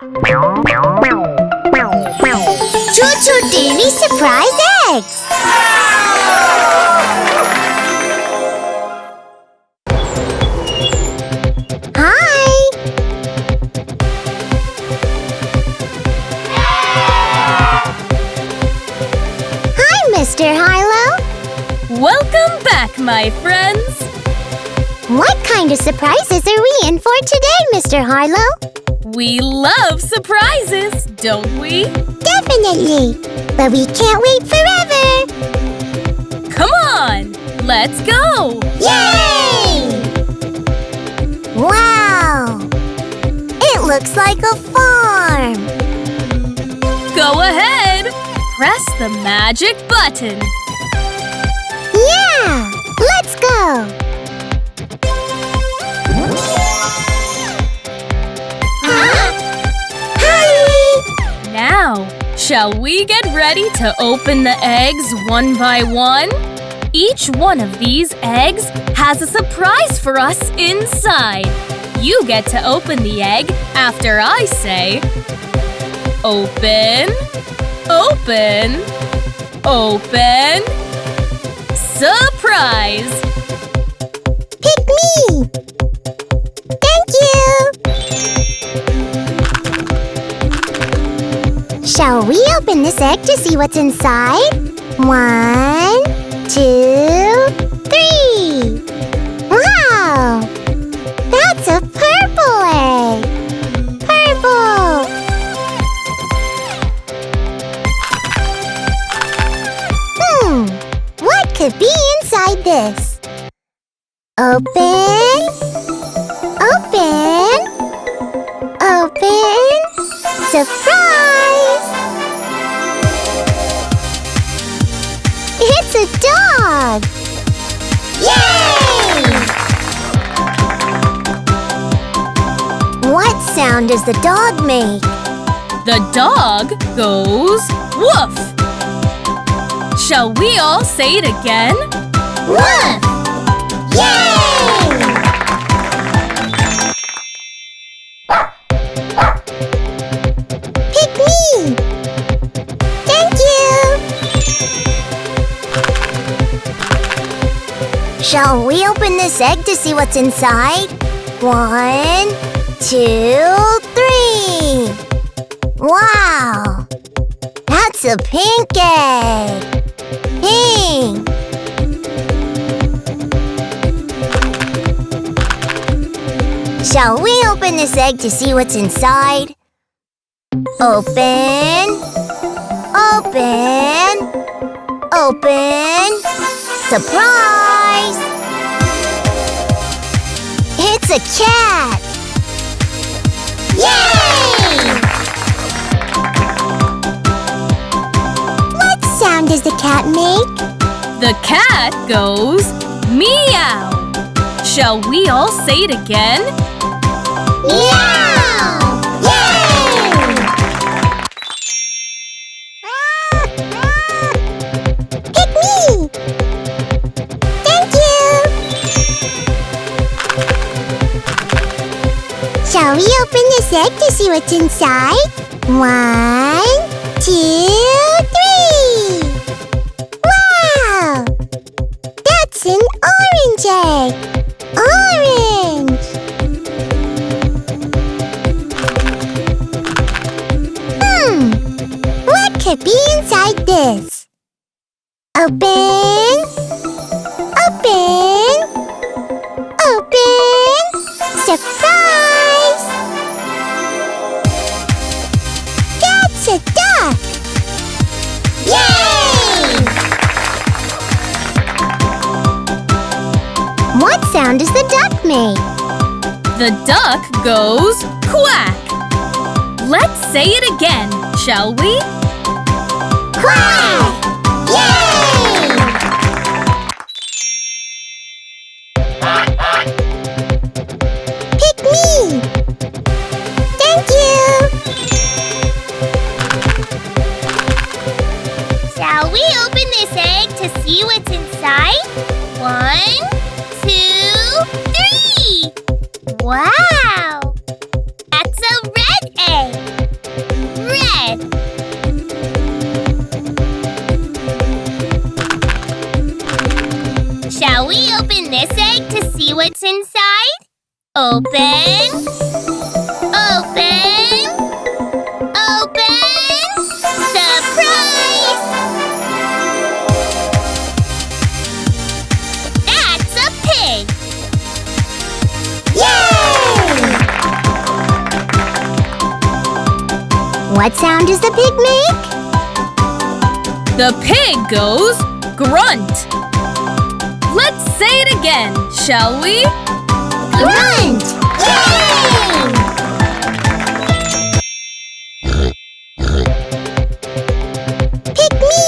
ChuChu Daily Surprise Eggs! Hi! Hi, Mr. Hilo! Welcome back, my friends! What kind of surprises are we in for today, Mr. Hilo? We love surprises, don't we? Definitely! But we can't wait forever! Come on! Let's go! Yay! Wow! It looks like a farm! Go ahead! Press the magic button! Yeah! Let's go! Now, shall we get ready to open the eggs one by one? Each one of these eggs has a surprise for us inside. You get to open the egg after I say, open, open, open, surprise! Pick me! Thank you! Shall we open this egg to see what's inside? 1, 2, 3! Wow! That's a purple egg! Purple! What could be inside this? Open! Open! Open! Surprise! It's a dog! Yay! What sound does the dog make? The dog goes woof! Shall we all say it again? Woof! Yay! Pick me! Thank you! Shall we open this egg to see what's inside? 1, 2, 3! Wow! That's a pink egg! Pink! Shall we open this egg to see what's inside? Open! Open! Open! Surprise! It's a cat! Yay! What sound does the cat make? The cat goes meow! Shall we all say it again? Meow! Yay! Pick me! Thank you! Shall we open this egg to see what's inside? 1, 2, 3! Wow! That's an orange egg! Orange! What could be inside this? Open! Open! Open! Surprise! That's a duck! Yay! What sound does the duck make? The duck goes quack! Let's say it again, shall we? Quack! Yay! Pick me! Thank you! Shall we open this egg to see what's inside? 1, 2, 3! Wow! That's a red egg! Open. Open. Open. Surprise! That's a pig. Yay! What sound does the pig make? The pig goes grunt. Let's say it again, shall we? Grunt! Yay! Pick me!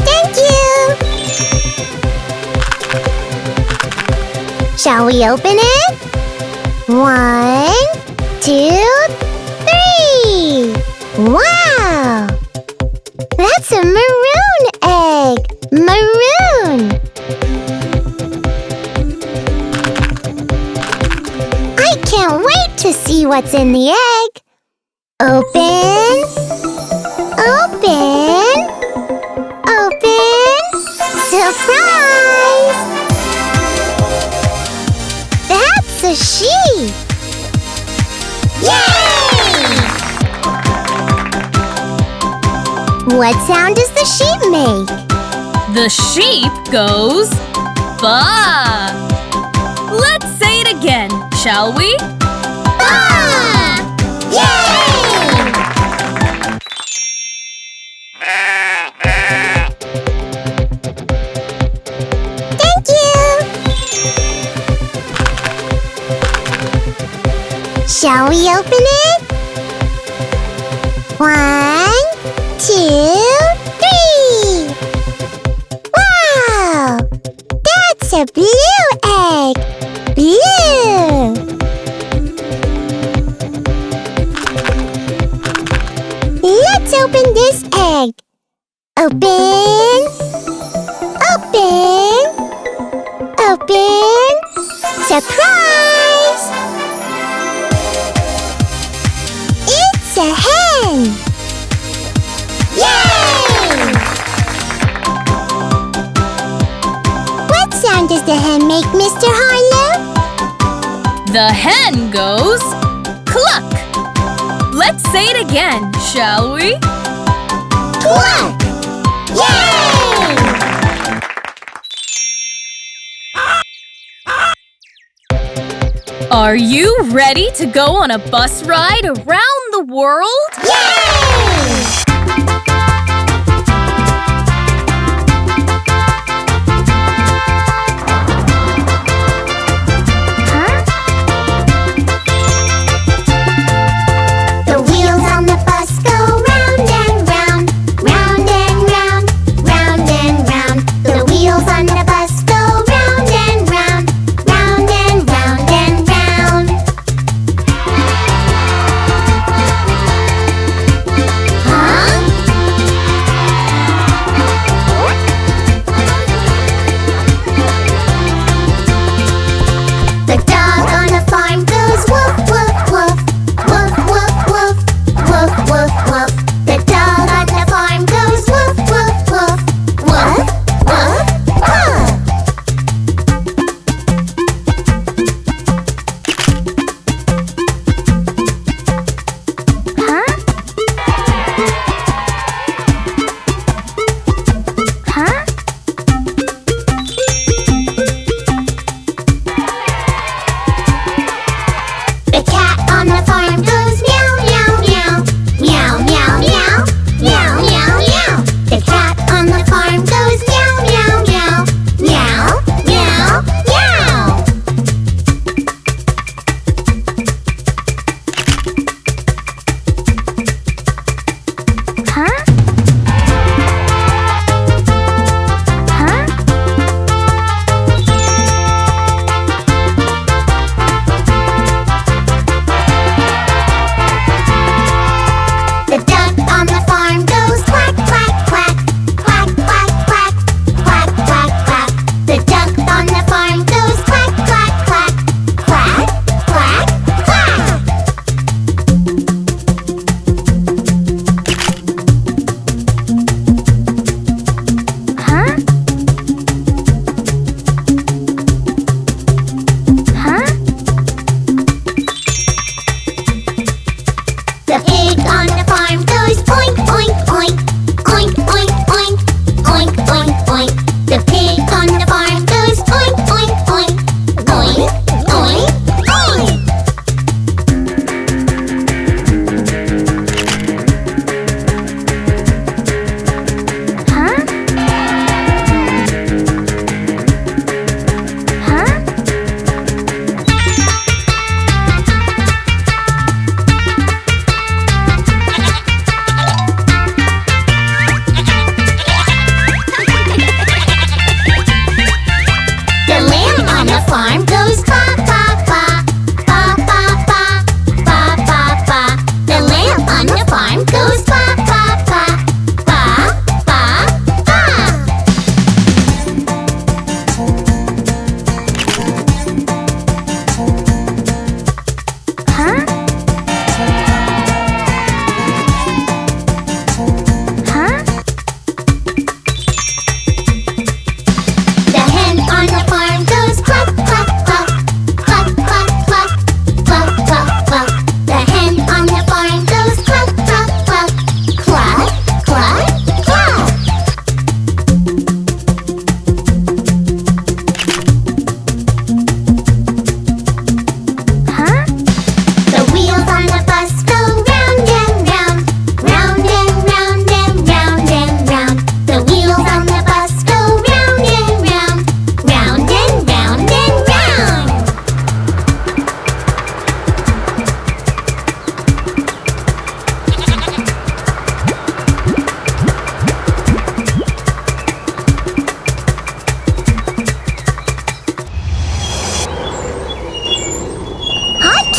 Thank you! Shall we open it? 1, 2, 3! Wow! That's a maroon egg! Maroon! I can't wait to see what's in the egg! Open! Open! Open! Surprise! That's a sheep! Yay! What sound does the sheep make? The sheep goes baa. Let's say it again, shall we? Baa! Yay! Thank you! Shall we open it? 1, 2, 3! Wow! That's a blue egg! Blue! Let's open this egg. Open! Open! Open! Surprise! It's a hen! Yay! What sound does the hen make, Mr. Harlow? The hen goes cluck. Let's say it again, shall we? Cluck! Yay! Are you ready to go on a bus ride around the world? Yay! The wheels on the bus go round and round, round and round, round and round. The wheels on the bus go round and round, round and round and round.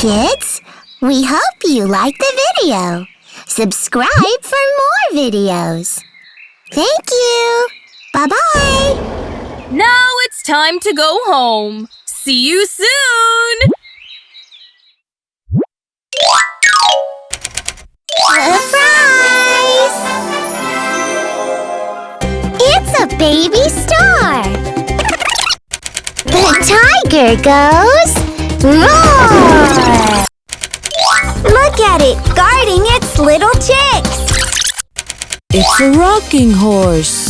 Kids, we hope you liked the video. Subscribe for more videos. Thank you. Bye-bye. Now it's time to go home. See you soon! Surprise! It's a baby star. The tiger goes roar! Look at it guarding its little chicks. It's a rocking horse.